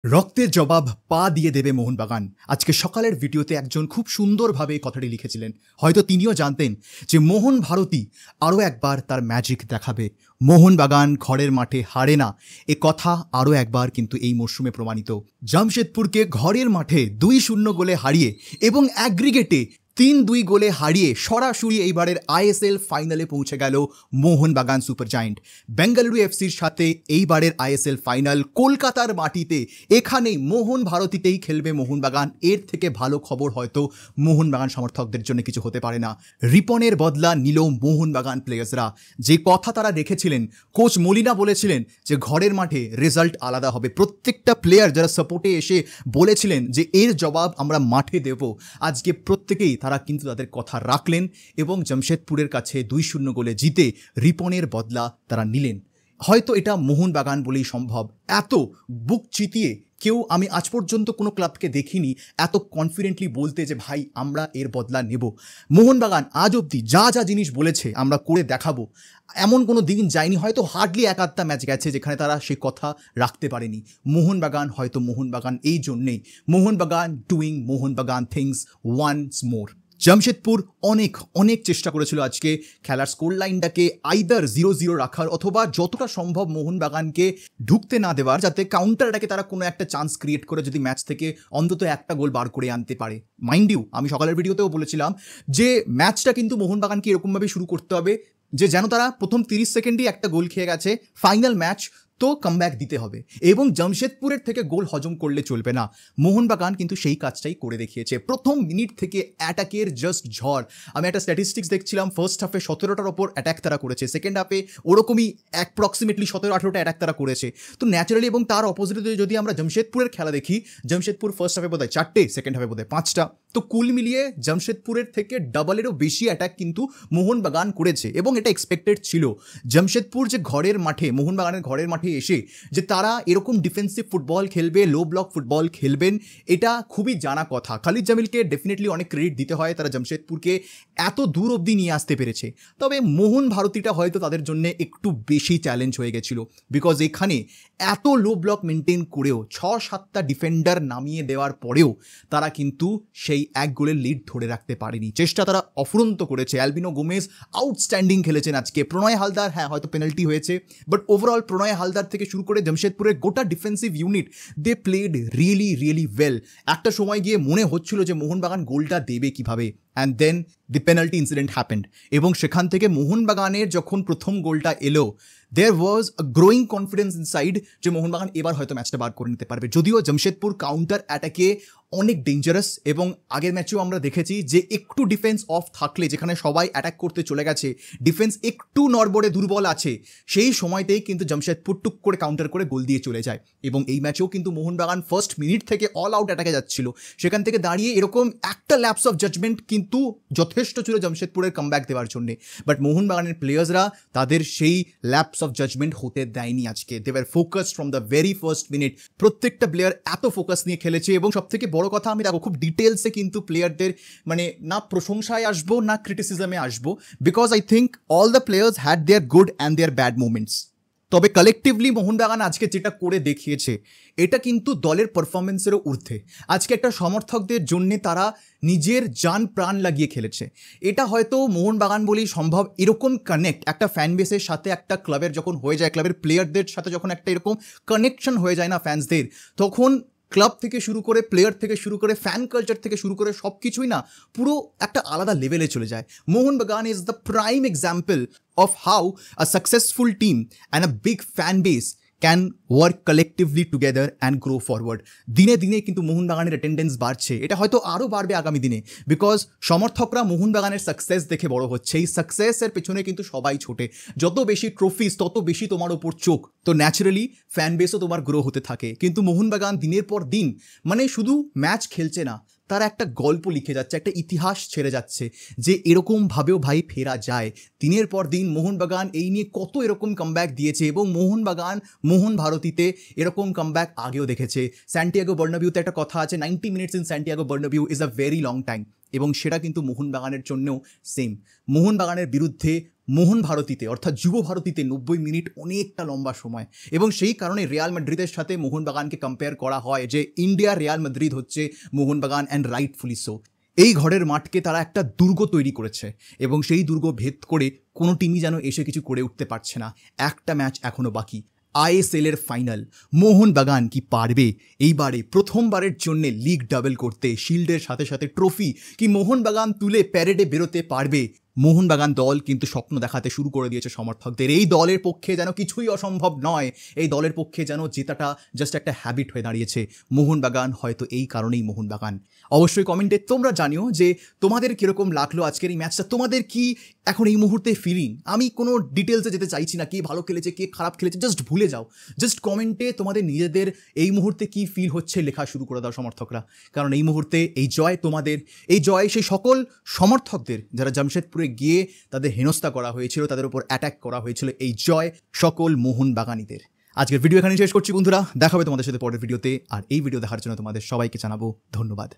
রক্তের জবাব পা দিয়ে দেবে মোহনবাগান। আজকে সকালের ভিডিওতে একজন খুব সুন্দরভাবে এই কথাটি লিখেছিলেন। হয়তো তিনিও জানতেন যে মোহন ভারতী আরও একবার তার ম্যাজিক দেখাবে। মোহনবাগান ঘরের মাঠে হারে না, এ কথা আরও একবার কিন্তু এই মরশুমে প্রমাণিত। জামশেদপুরকে ঘরের মাঠে 2-0 গোলে হারিয়ে এবং অ্যাগ্রিগেটে 3-2 গোলে হারিয়ে সরাসরি এইবারের আইএসএল ফাইনালে পৌঁছে গেল মোহনবাগান সুপার জায়েন্ট। বেঙ্গালুরু এফসির সাথে এইবারের আইএসএল ফাইনাল কলকাতার মাটিতে, এখানেই মোহন ভারতীতেই খেলবে মোহনবাগান। এর থেকে ভালো খবর হয়তো মোহনবাগান সমর্থকদের জন্য কিছু হতে পারে না। রিপনের বদলা নিল মোহনবাগান প্লেয়ার্সরা। যে কথা তারা রেখেছিলেন, কোচ মলিনা বলেছিলেন যে ঘরের মাঠে রেজাল্ট আলাদা হবে। প্রত্যেকটা প্লেয়ার যারা সাপোর্টে এসে বলেছিলেন যে এর জবাব আমরা মাঠে দেব, আজকে প্রত্যেকেই তারা কিন্তু তাদের কথা রাখলেন এবং জামশেদপুরের কাছে 2-0 গোলে জিতে রিপনের বদলা তারা নিলেন। হয়তো এটা মোহনবাগান বলেই সম্ভব। এত বুক চিতিয়ে আমি আজ পর্যন্ত কোনো ক্লাবকে দেখিনি এত কনফিডেন্টলি বলতে যে ভাই আমরা এর বদলা নেব। মোহনবাগান আজ অবধি যা যা জিনিস বলেছে আমরা করে দেখাবো, এমন কোনো দিন যায়নি, হয়তো হার্ডলি এক আধটা ম্যাচ গেছে যেখানে তারা সেই কথা রাখতে পারেনি। মোহনবাগান হয়তো মোহনবাগান এই জন্যেই Mohun Bagan doing Mohun Bagan things once more. Jamshedpur অনেক চেষ্টা করেছিল আজকে খেলার স্কোর লাইনটাকে আইদার 0-0 রাখার অথবা যতটা সম্ভব মোহনবাগানকে ঢুকতে না দেওয়ার, যাতে কাউন্টারটাকে তারা কোনো একটা চান্স ক্রিয়েট করে যদি ম্যাচ থেকে অন্তত একটা গোল বার করে আনতে পারে। মাইন্ড ইউ, আমি সকালের ভিডিওতেও বলেছিলাম যে ম্যাচটা কিন্তু মোহনবাগানকে এরকমভাবে শুরু করতে হবে যে যেন তারা প্রথম 30 সেকেন্ডেই একটা গোল খেয়ে গেছে, ফাইনাল ম্যাচ তো কামব্যাক দিতে হবে এবং জামশেদপুরের থেকে গোল হজম করলে চলবে না। মোহনবাগান কিন্তু সেই কাজটাই করে দেখিয়েছে। প্রথম মিনিট থেকে অ্যাটাকের জাস্ট ঝড়। আমি একটা স্ট্যাটিস্টিক্স দেখছিলাম, ফার্স্ট হাফে 17টার ওপর অ্যাটাক তারা করেছে, সেকেন্ড হাফে ওরকমই অ্যাপ্রক্সিমেটলি 17-18টা অ্যাটাক তারা করেছে। তো ন্যাচারালি, এবং তার অপোজিটে যদি আমরা জামশেদপুরের খেলা দেখি, জামশেদপুর ফার্স্ট হাফে বোধহয় 4টে, সেকেন্ড হাফে বোধহয় 5টা। তো কুল মিলিয়ে জামশেদপুরের থেকে ডাবলেরও বেশি অ্যাটাক কিন্তু মোহনবাগান করেছে এবং এটা এক্সপেক্টেড ছিল। জামশেদপুর যে ঘরের মাঠে, মোহনবাগানের ঘরের মাঠে এসে যে তারা এরকম ডিফেন্সিভ ফুটবল খেলবে, লো ব্লক ফুটবল খেলবেন, এটা খুবই জানা কথা। খালিদ জামিলকে ডেফিনেটলি অনেক ক্রেডিট দিতে হয়, তারা জামশেদপুরকে এত দূর অবধি নিয়ে আসতে পেরেছে। তবে মোহন ভারতীটা হয়তো তাদের জন্য একটু বেশি চ্যালেঞ্জ হয়ে গেছিল, বিকজ এখানে এত লো ব্লক মেনটেন করেও 6-7টা ডিফেন্ডার নামিয়ে দেওয়ার পরেও তারা কিন্তু সেই এক গোলের লিড ধরে রাখতে পারেনি। চেষ্টা তারা অফুরন্ত করেছে। অ্যালবিনো গোমেজ আউটস্ট্যান্ডিং খেলেছেন আজকে। প্রণয় হালদার, হ্যাঁ হয়তো পেনাল্টি হয়েছে, বাট ওভারঅল প্রণয় হালদার থেকে শুরু করে জামশেদপুরের গোটা defensive unit, they played really well. একটা সময় গিয়ে মনে হচ্ছিল যে মোহনবাগান গোলটা দেবে কিভাবে, and then the penalty incident happened এবং সেখান থেকে মোহনবাগানের যখন প্রথম গোলটা এলো, there was a growing confidence inside যে মোহনবাগান এবার হয়তো ম্যাচটা বার করে নিতে পারবে। যদিও জামশেদপুর কাউন্টার অ্যাটাকে অনেক ডেঞ্জারাস এবং আগের ম্যাচেও আমরা দেখেছি যে একটু ডিফেন্স অফ থাকলে, যেখানে সবাই অ্যাটাক করতে চলে গেছে, ডিফেন্স একটু নড়বড়ে দুর্বল আছে, সেই সময়তেই কিন্তু জামশেদপুর টুক করে কাউন্টার করে গোল দিয়ে চলে যায়। এবং এই ম্যাচেও কিন্তু মোহনবাগান ফার্স্ট মিনিট থেকে অল আউট অ্যাটাকে যাচ্ছিল, সেখান থেকে দাঁড়িয়ে এরকম একটা ল্যাপস অফ জাজমেন্ট কিন্তু যথেষ্ট ছিল জামশেদপুরের কামব্যাক দেওয়ার জন্য। বাট মোহনবাগানের প্লেয়ার্সরা তাদের সেই ল্যাপস অফ জাজমেন্ট হতে দেয়নি আজকে। They were focused from the very first minute. প্রত্যেকটা প্লেয়ার এত ফোকাস নিয়ে খেলেছে এবং সবথেকে বড় কথা, আমি দেখো খুব ডিটেলসে কিন্তু প্লেয়ারদের না প্রশংসায় আসবো না ক্রিটিসিজমে আসবো, because I think all the players had their good and their bad moments. তবে কালেকটিভলি মোহনবাগান আজকে যেটা করে দেখিয়েছে, এটা কিন্তু দলের পারফরমেন্সেরও ঊর্ধ্বে। আজকে একটা সমর্থকদের জন্যে তারা নিজের জান প্রাণ লাগিয়ে খেলেছে। এটা হয়তো মোহনবাগান বলেই সম্ভব। এরকম কানেক্ট একটা ফ্যান বেসের সাথে একটা ক্লাবের যখন হয়ে যায়, ক্লাবের প্লেয়ারদের সাথে যখন একটা এরকম কানেকশন হয়ে যায় না ফ্যান্সদের, তখন ক্লাব থেকে শুরু করে, প্লেয়ার থেকে শুরু করে, ফ্যান কালচার থেকে শুরু করে সব কিছুই না পুরো একটা আলাদা লেভেলে চলে যায়। Mohun Bagan is the prime example of how a successful team and a big fan base can work collectively together and grow forward. দিনে দিনে কিন্তু মোহনবাগানের অ্যাটেন্ডেন্স বাড়ছে, এটা হয়তো আরও বাড়বে আগামী দিনে, বিকজ সমর্থকরা মোহনবাগানের সাকসেস দেখে বড় হচ্ছে। এই সাকসেসের পেছনে কিন্তু সবাই ছোটে। যত বেশি ট্রফিস তত বেশি তোমার ওপর চোখ, তো ন্যাচারালি ফ্যান বেসও তোমার গ্রো হতে থাকে। কিন্তু মোহনবাগান দিনের পর দিন শুধু ম্যাচ খেলছে না, তারা একটা গল্প লিখে যাচ্ছে, একটা ইতিহাস ছেড়ে যাচ্ছে যে এরকমভাবেও ভাই ফেরা যায়। দিনের পর দিন মোহনবাগান এই নিয়ে কত এরকম কামব্যাক দিয়েছে এবং মোহনবাগান মোহন ভারতীতে এরকম কামব্যাক আগেও দেখেছে। স্যান্টিয়াগো বার্নাবিউতে একটা কথা আছে, 90 minutes in Santiago Bernabeu is a very long time. এবং সেটা কিন্তু মোহনবাগানের জন্যও সেম। মোহনবাগানের বিরুদ্ধে মোহন ভারতীতে অর্থাৎ যুব ভারতীতে 90 মিনিট অনেকটা লম্বা সময়, এবং সেই কারণে রিয়াল মাদ্রিদের সাথে মোহনবাগানকে কম্পেয়ার করা হয় যে ইন্ডিয়ার রিয়াল মাদ্রিদ হচ্ছে মোহনবাগান, অ্যান্ড রাইটফুলি সো। এই ঘরের মাঠকে তারা একটা দুর্গ তৈরি করেছে এবং সেই দুর্গ ভেদ করে কোনো টিমই যেন এসে কিছু করে উঠতে পারছে না। একটা ম্যাচ এখনও বাকি, ISL এর ফাইনাল। মোহনবাগান কি পারবে এইবারে প্রথমবারের জন্য লিগ ডাবল করতে? শিল্ডের সাথে সাথে ট্রফি কি মোহনবাগান তুলে প্যারেডে বেরোতে পারবে? মোহনবাগান দল কিন্তু স্বপ্ন দেখাতে শুরু করে দিয়েছে সমর্থকদের। এই দলের পক্ষে যেন কিছুই অসম্ভব নয়, এই দলের পক্ষে যেন জেতাটা জাস্ট একটা হ্যাবিট হয়ে দাঁড়িয়েছে। মোহনবাগান হয়তো এই কারণেই মোহনবাগান। অবশ্যই কমেন্টে তোমরা জানিও যে তোমাদের কীরকম লাগলো আজকের এই ম্যাচটা, তোমাদের কি এখন এই মুহূর্তে ফিলিং। আমি কোনো ডিটেলসে যেতে চাইছি না, কে ভালো খেলেছে কে খারাপ খেলেছে, জাস্ট ভুলে যাও। জাস্ট কমেন্টে তোমাদের নিজেদের এই মুহূর্তে কি ফিল হচ্ছে লেখা শুরু করে দাও সমর্থকরা, কারণ এই মুহূর্তে এই জয় তোমাদের, এই জয় সেই সকল সমর্থকদের যারা জামশেদপুরে গিয়ে তাদের হেনস্থা করা হয়েছিল, তাদের উপর অ্যাটাক করা হয়েছিল, এই জয় সকল মোহনবাগানীদের। আজকের ভিডিও এখানে শেষ করছি বন্ধুরা, দেখা হবে তোমাদের সাথে পরের ভিডিওতে। আর এই ভিডিও দেখার জন্য তোমাদের সবাইকে জানাবো ধন্যবাদ।